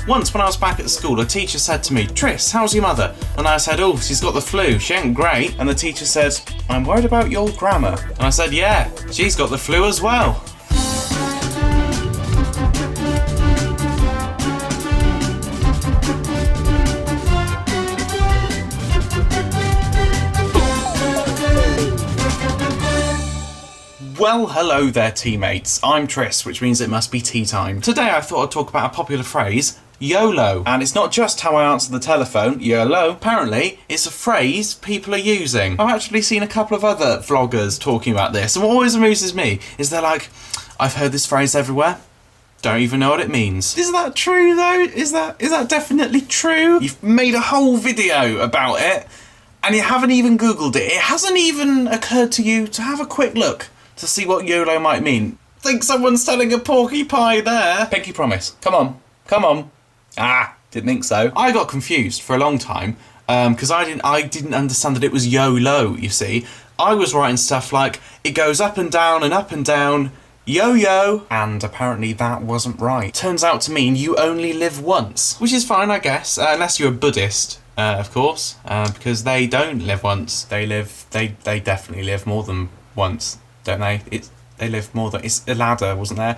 Once when I was back at school, a teacher said to me, "Tris, how's your mother?" And I said, "Oh, she's got the flu, she ain't great." And the teacher said, "I'm worried about your grammar." And I said, "Yeah, she's got the flu as well." Well, hello there teammates, I'm Tris, which means it must be tea time. Today I thought I'd talk about a popular phrase, YOLO. And it's not just how I answer the telephone, YOLO. Apparently, it's a phrase people are using. I've actually seen a couple of other vloggers talking about this, and what always amuses me is they're like, "I've heard this phrase everywhere, don't even know what it means." Is that true though? Is that definitely true? You've made a whole video about it, and you haven't even Googled it. It hasn't even occurred to you to have a quick look to see what YOLO might mean. Think someone's telling a porky pie there. Pinky promise. Come on. Come on. Ah, didn't think so. I got confused for a long time because I didn't understand that it was YOLO, you see. I was writing stuff like, it goes up and down, yo-yo, and apparently that wasn't right. Turns out to mean you only live once, which is fine, I guess, unless you're a Buddhist, of course, because they don't live once. They definitely live more than once. Don't they? They live more than... It's a ladder, wasn't there?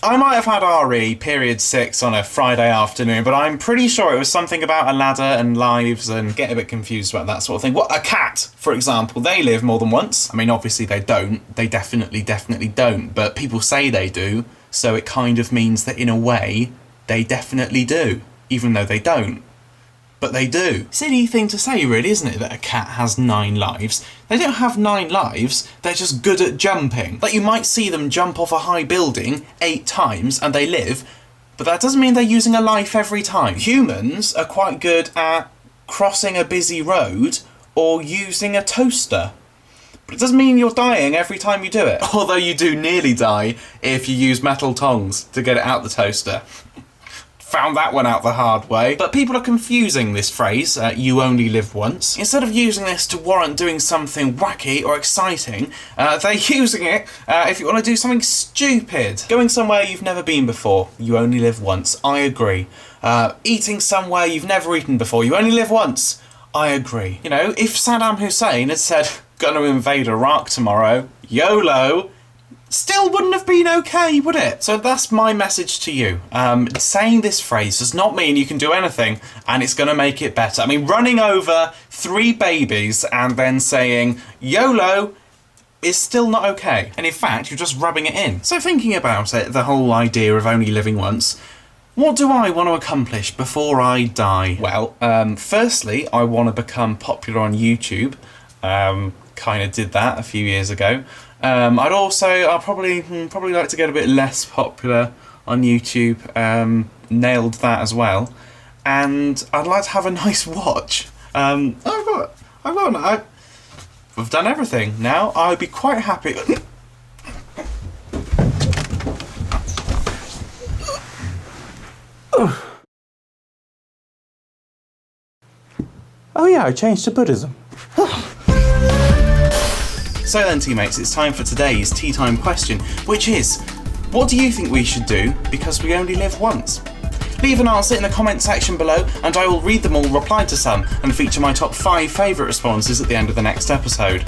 I might have had RE, period 6, on a Friday afternoon, but I'm pretty sure it was something about a ladder and lives and getting a bit confused about that sort of thing. What, a cat, for example, they live more than once. I mean, obviously they don't. They definitely don't. But people say they do, so it kind of means that in a way, they definitely do, even though they don't. But they do. Silly thing to say, really, isn't it, that a cat has 9 lives? They don't have 9 lives, they're just good at jumping. Like, you might see them jump off a high building 8 times and they live, but that doesn't mean they're using a life every time. Humans are quite good at crossing a busy road or using a toaster. But it doesn't mean you're dying every time you do it. Although you do nearly die if you use metal tongs to get it out the toaster. Found that one out the hard way. But people are confusing this phrase, you only live once. Instead of using this to warrant doing something wacky or exciting, they're using it if you want to do something stupid. Going somewhere you've never been before, you only live once, I agree. Eating somewhere you've never eaten before, you only live once, I agree. You know, if Saddam Hussein had said, "Gonna invade Iraq tomorrow, YOLO," still wouldn't have been okay, would it? So that's my message to you. Saying this phrase does not mean you can do anything and it's going to make it better. I mean, running over 3 babies and then saying YOLO is still not okay. And in fact, you're just rubbing it in. So thinking about it, the whole idea of only living once, what do I want to accomplish before I die? Well, firstly, I want to become popular on YouTube. Kind of did that a few years ago. I'll probably like to get a bit less popular on YouTube. Nailed that as well. And I'd like to have a nice watch. I've done everything now. I'd be quite happy. Oh yeah, I changed to Buddhism. So then teammates, it's time for today's tea time question, which is, what do you think we should do because we only live once? Leave an answer in the comment section below and I will read them all, reply to some, and feature my top 5 favourite responses at the end of the next episode.